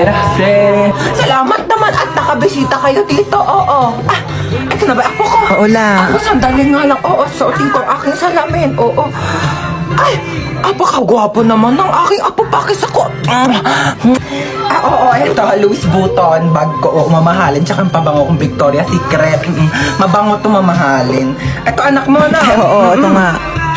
Grazie. Salamat naman at nakabisita kayo dito. Oo. Ah, ito na ba ako ko? Oo lang. Ako sandali nga lang. Oo, suotin ko ang aking salamin. Oo. Ay, apakagwapo naman ng aking apo. Pakis ako. Oo, ito. Louis Vuitton. Bag ko. Oo, mamahalin. Tsaka ang pabango kong Victoria's Secret. Mabango to mamahalin. Ito, anak mo na. Ay, oo, ito nga.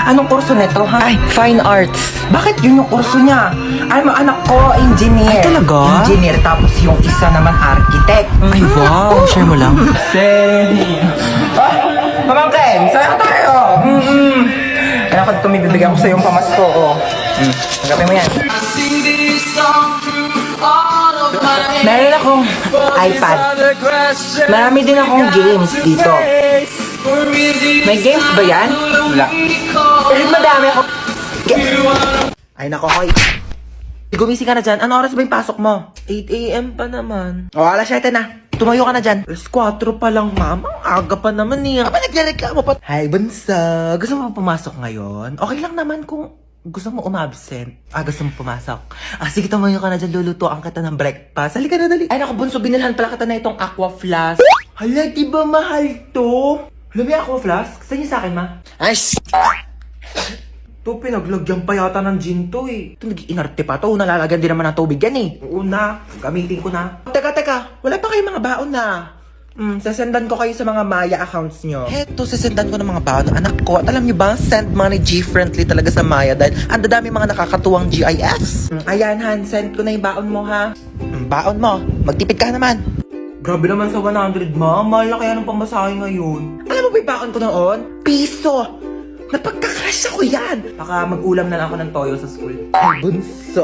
Anong kurso nito, ha? Ay, fine arts. Bakit yun yung kurso niya? Ay, anak ko, engineer. Ay, talaga? Engineer, tapos yung isa naman architect. Ay, wow. Share mo lang. Pamangkin, sa'yo tayo. Kaya ako tumibibigyan ko sa yung pamasko, oh. Tanggapin mo yan. Meron akong iPad. Marami din akong games dito. May games ba yan? Wala. Pero madami ako. Ay, nako, hoy. Gumising ka na dyan. Ano oras ba yung pasok mo? 8 a.m. pa naman. O, alas 7 na. Tumayo ka na dyan. Alas 4 pa lang, mama. Aga pa naman niya. Aba, nagreklamo pa. Hi, bansa. Gusto mo pumasok ngayon? Okay lang naman kung gusto mo umabsent. Gusto mo pumasok. Sige, tumayo ka na dyan. Lulutuan kita ng breakfast. Halika na, dali. Ay, naku, bunso. Binilhan pala kita na itong aqua flask. Hala, di ba mahal to? Hala, may aqua flask? Saan niyo sa akin, ma? Ay, Ito, pinaglagyan pa yata ng gin to eh. Ito, nag-iinarte pa to. Nalalagyan din naman ng tubig yan eh. Oo na, gamitin ko na. Teka, wala pa kayong mga baon na. Sasendan ko kayo sa mga Maya accounts nyo. Heto, sasendan ko ng mga baon ng anak ko. At alam niyo ba, send money G-friendly talaga sa Maya dahil ang dadami mga nakakatuwang GIFs. Ayan, Han, send ko na yung baon mo, ha? Baon mo, magtipid ka naman. Grabe naman sa 100, ma. Mahal na kaya ng pamasahe ngayon. Alam mo ba yung baon ko noon? Piso! Napagkakasya ko yan! Baka mag-ulam na lang ako ng toyo sa school. Ay, bunso.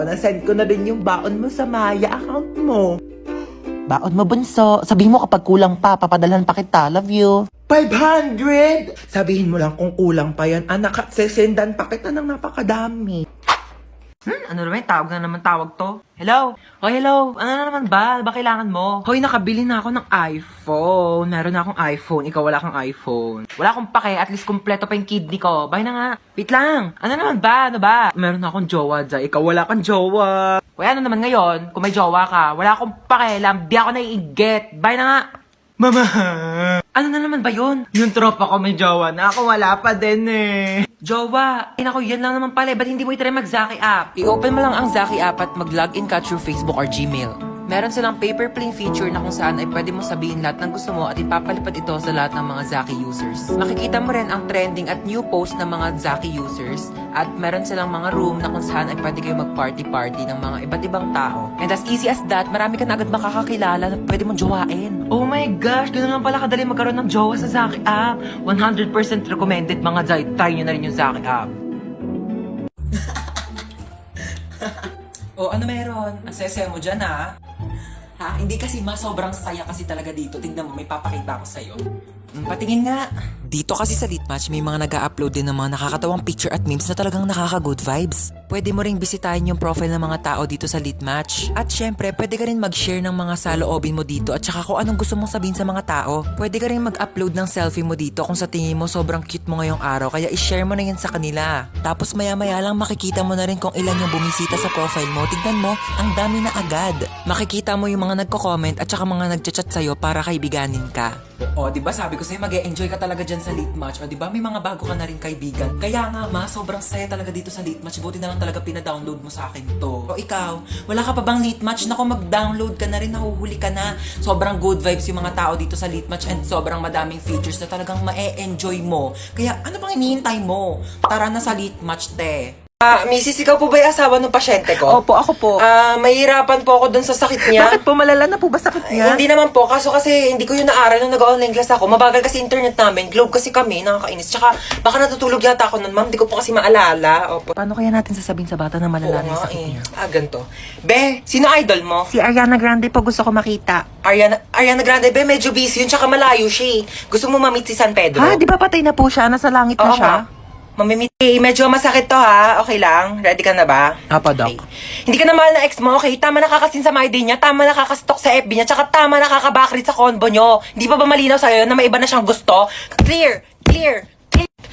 Nasend ko na din yung baon mo sa Maya account mo. Baon mo, bunso. Sabihin mo kapag kulang pa, papadalhan pa kita. Love you. 500! Sabihin mo lang kung kulang pa yan. Anak, sesendan pa kita ng napakadami. Ano naman? Tawag to. Hello? Oh, hello. Ano na naman ba? Ba kailangan mo? Hoy, nakabili na ako ng iPhone. Meron na akong iPhone. Ikaw wala kang iPhone. Wala akong pake. At least kumpleto pa yung kidney ko. Bye na nga. Wait lang. Ano naman ba? Ano ba? Meron na akong jowa dyan. Ikaw wala kang jowa. Hoy, ano naman ngayon? Kung may jowa ka, wala akong pakialam. Di ako naiigit. Bye na nga. Mama! Ano na naman ba yun? Yung tropa ko may jowa na ako wala pa din eh. Jowa! Ay naku, yan lang naman pala. Ba't hindi mo itry mag-Zaki app? I-open mo lang ang Zaki app at mag-login ka through Facebook or Gmail. Meron silang paper plane feature na kung saan ay pwede mo sabihin lahat ng gusto mo at ipapalipad ito sa lahat ng mga Zaki users. Makikita mo rin ang trending at new post ng mga Zaki users at meron silang mga room na kung saan ay pwede kayo mag-party-party ng mga iba't ibang tao. And as easy as that, marami ka na agad makakakilala na pwede mong jowain. Oh my gosh, ganoon lang pala kadali magkaroon ng jowa sa Zaki app. 100% recommended mga Zay. Try nyo na rin yung Zaki app. Ano meron? Ang sese mo dyan ha? Ha? Hindi kasi sobrang saya kasi talaga dito. Tignan mo, may papakita ko sa'yo. Patingin nga. Dito kasi sa Litmatch, may mga nag-upload din ng mga nakakatawang picture at memes na talagang nakaka-good vibes. Pwede mo ring bisitahin yung profile ng mga tao dito sa Litmatch. At syempre, pwede ka rin mag-share ng mga saloobin mo dito at saka kung anong gusto mong sabihin sa mga tao. Pwede ka rin mag-upload ng selfie mo dito kung sa tingin mo sobrang cute mo ngayong araw kaya i-share mo na yan sa kanila. Tapos maya-maya lang makikita mo na rin kung ilan yung bumisita sa profile mo. Tignan mo, ang dami na agad. Makikita mo yung mga nagko-comment at saka mga nagchat-chat sa'yo para kaibiganin ka. Diba sabi ko sa'yo, mag-e-enjoy ka talaga dyan sa Litmatch. Diba may mga bago ka na rin kaibigan. Kaya nga sobrang saya talaga dito sa Litmatch. Buti na lang talaga pina-download mo sa akin to. O ikaw, wala ka pa bang Litmatch? Naku, mag-download ka na rin, nahuhuli ka na. Sobrang good vibes yung mga tao dito sa Litmatch and sobrang madaming features na talagang ma-e-enjoy mo. Kaya ano pang hinihintay mo? Tara na sa Litmatch, te. Mrs. ikaw po ba yung asawa ng pasyente ko? Opo, ako po. Mahirapan po ako dun sa sakit niya. Bakit po malala na po ba sakit niya? Hindi naman po, kaso kasi hindi ko yun naaral nung nag-online class ako. Mabagal kasi internet namin, globe kasi kami, nakakainis. Tsaka baka natutulog yata ako nun, ma'am, hindi ko po kasi maalala. Opo. Paano kaya natin sasabihin sa bata na malala na yung sakit niya? Ganito. Be, sino idol mo? Si Ariana Grande po gusto ko makita. Ariana Grande, be, medyo busy yun, tsaka malayo siya. Gusto mo ma-meet si San Pedro? Ha? Di ba patay na po siya? Nasa langit na Oo, siya? Mamimit. Medyo masakit to ha. Okay lang? Ready ka na ba? Apo, Doc. Okay. Hindi ka na mahal na ex mo, okay? Tama nakakasin sa my day niya, tama nakakastalk sa FB niya, tsaka tama nakakabakrit sa convo nyo. Hindi pa ba malinaw sa'yo na may iba na siyang gusto? Clear.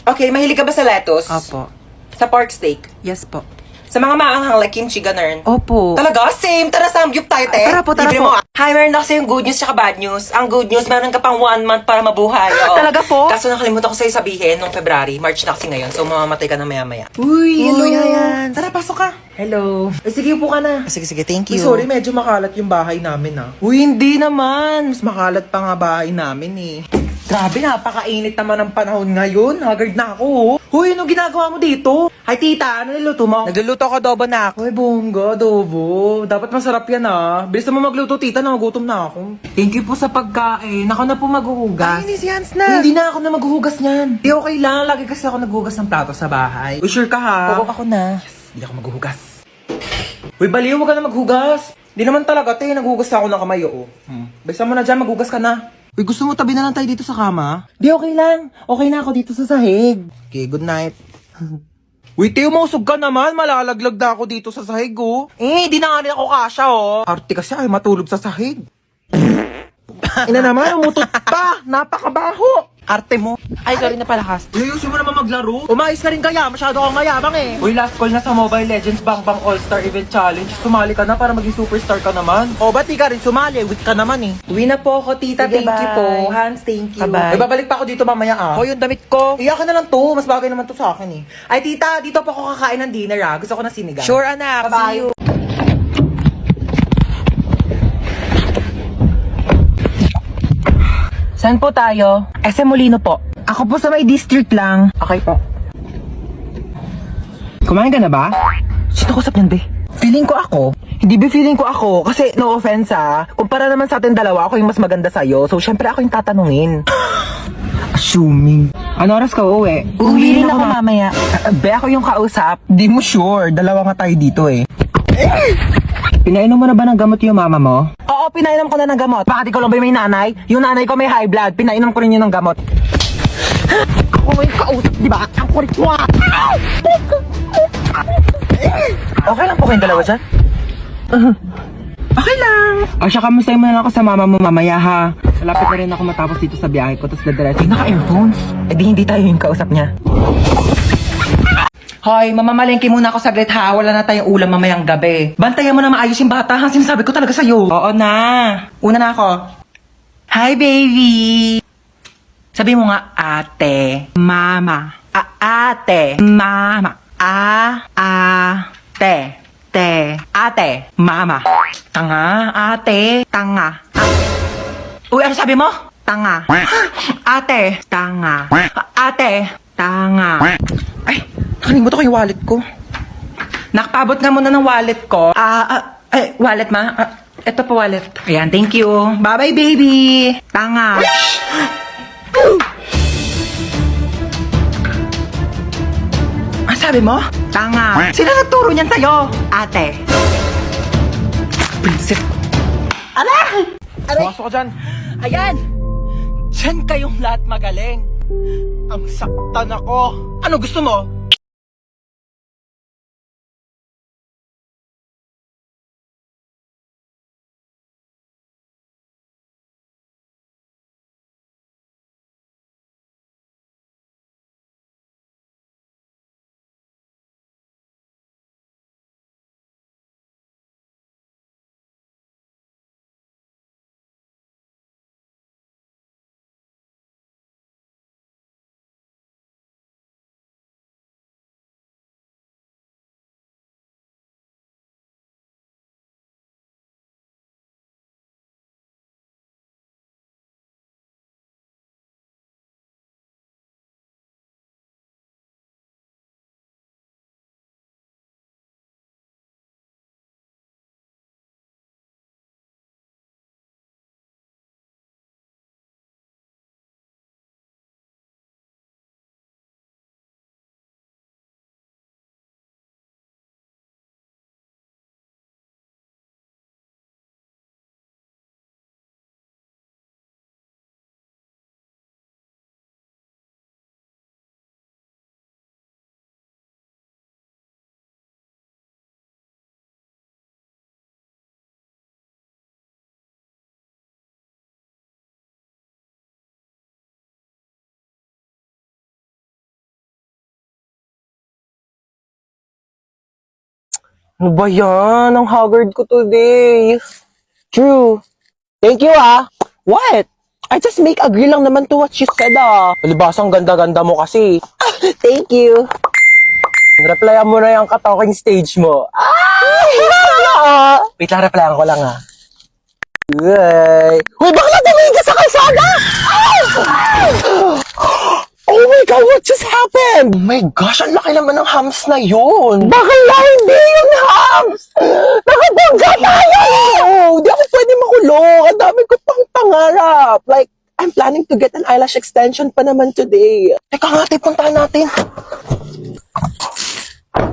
Okay, mahilig ka ba sa lettuce? Opo. Sa pork steak? Yes po. Sa mga maanghang like kimchi, ganun. Opo. Talaga? Same. Tara, samgyup tayo, te. Tara po, tara Libre po. mo. Hi, meron na kasi yung good news tsaka bad news. Ang good news, meron ka pang 1 month para mabuhay. Oo. Talaga po? Kaso nakalimutan ko sa'yo sabihin nung February. March na kasi ngayon. So, mamamatay ka na maya-maya. Uy, hello, Yayan. Tara, pasok ka. Hello. Sige, upo ka na. Sige, thank Uy, sorry, medyo makalat yung bahay namin, ah. Uy, hindi naman. Mas makalat pa nga bahay namin, eh. Grabe, napakainit naman ang panahon ngayon. Haggard na ako, oh. Huy, anong ginagawa mo dito? Hi, tita. Ano niluto mo? Nagluluto ko adobo na ako. Uy, bongga, adobo. Dapat masarap yan, ah. Bilis mo magluto, tita. Nagugutom na ako. Thank you po sa pagkain. Ako na po maghuhugas. Ay, si Hans na. Hindi na ako na maghuhugas niyan. Di okay lang. Lagi kasi ako naghuhugas ng plato sa bahay. Uy, sure ka, ha? Oo, ako na. Hindi ako maghuhugas. Uy, baliw, huwag ka na maghugas. Hindi naman talaga, te. Naghuhugas ako ng kamay, oo. Bisa mo na dyan, maghugas ka na. Uy, gusto mo tabi na lang tayo dito sa kama? Di, okay lang. Okay na ako dito sa sahig. Okay, good night. Uy, Teo, mausog ka naman. Malalaglag na ako dito sa sahig, oh. Di na nga rin ako kasha, oh. Arte kasi ay matulog sa sahig. Ina naman, umutot pa. Napakabaho. Arte mo. Ay, sorry na palakas. Uy, ayusin mo naman maglaro. Umayos ka rin kaya. Masyado kang mayabang, eh. Uy, last call na sa Mobile Legends Bang Bang All-Star Event Challenge. Sumali ka na para maging superstar ka naman. O, ba't di ka rin sumali? Weak ka naman, eh. Uwi na po ako, tita. Sige, Thank you bye. po. Hans, thank you. Bye-bye. Ay, babalik pa ako dito mamaya, ah. O, yung damit ko. Iyakan na lang to. Mas bagay naman to sa akin, eh. Ay, tita, dito po ako kakain ng dinner, ah. Gusto ko na sinigang. Sure, anak. Bye-bye. See you. Saan po tayo? SM Molino po. Ako po sa may district lang. Okay po. Kumain ka na ba? Sino kusap yan, be? Feeling ko ako. Hindi ba feeling ko ako? Kasi no offense, ah. Kumpara naman sa atin dalawa, ako yung mas maganda sa'yo. So, syempre ako yung tatanungin. Assuming. Ano oras ka uuwi? Uuwi rin ako mamaya. Be, ako yung kausap. Di mo sure. Dalawa nga tayo dito, eh. Pinainom mo na ba ng gamot yung mama mo? Oo, pinainom ko na ng gamot. Bakit ikaw lang ba may nanay? Yung nanay ko may high blood. Pinainom ko rin yun ng gamot. Ako yung kausap, di ba? Ang kulit mo, ah! Okay lang po kayong dalawa dyan? Okay lang. O siya, kamusta mo na ako sa mama mo mamaya, ha? Malapit na rin ako matapos dito sa biyahe ko, tapos dadiretso. Naka-earphones? Eh di hindi tayo yung kausap niya. Hoy, mamamalengke muna ako saglit, ha? Wala na tayong ulam mamayang gabi. Bantayan mo na maayos yung bata, ha? Sinasabi ko talaga sa'yo. Oo na. Una na ako. Hi, baby. Sabi mo nga, ate, mama. Ate, mama. Ate, ate, mama. Tanga, ate, tanga. Uy, ano sabi mo? Tanga. Ate, tanga. Ate, tanga. Ay, nakalimutan ko yung wallet ko. Nakapabot nga muna ng wallet ko. Wallet ma? Ito pa wallet. Ayan, thank you. Bye-bye, baby. Tanga. Ang sabi mo? Tanga. Sino nagturo niyan sa'yo? Ate. Prinsip. Aray! Pumasok ka dyan. Ayan! Diyan kayong lahat magaling. Ang saktan ako. Ano gusto mo? Ano ba yan? Ang haggard ko today. True. Thank you, ah. What? I just make agree lang naman to what she said, ah. Palibasang ganda-ganda mo kasi. Thank you. Replyan mo na yung ka-talking stage mo. Wait lang, replyan ko lang, ah. Uy, bakla tumingin ka sa kalsada? Oh my God, what just happened? Oh my gosh, ang laki naman ng hams na yun. Bakla, hindi yun hams! Nakabangga tayo! Hindi ako pwede makulong. Ang dami ko pang pangarap. Like, I'm planning to get an eyelash extension pa naman today. Teka nga, puntahan natin.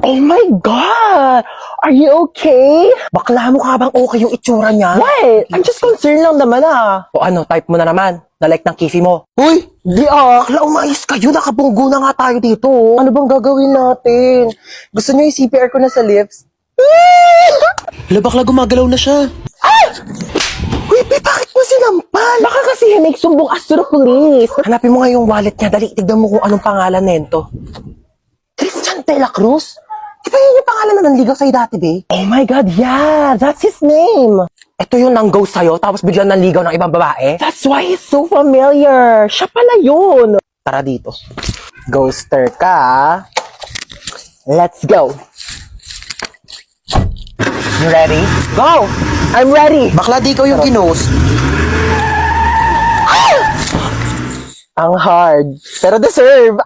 Oh my God! Are you okay? Bakla mo ka bang okay yung itsura niya? What? I'm just concerned lang naman, ah. O ano, type mo na naman. Na-like ng kifi mo. Uy! Di ah! Bakla, umayos kayo. Nakabunggo na nga tayo dito. Ano bang gagawin natin? Gusto niyo yung CPR ko na sa lips? Hala, bakla gumagalaw na siya. Ah! Wait, bakit mo sinampal? Baka kasi hinig sumbong astro police. Hanapin mo nga yung wallet niya. Dali, tignan mo kung anong pangalan nento. Christian de la Cruz? Di ba yun yung pangalan na nanligaw sa'yo dati, babe? Oh my God, yeah! That's his name! Ito yung nang-ghost sa'yo, tapos biglang nanligaw ng ibang babae? That's why he's so familiar! Siya pala yun! Tara dito. Ghoster ka, ah. Let's go! You ready? Go! I'm ready! Bakla, di ikaw yung ginost. Ang hard, pero deserve!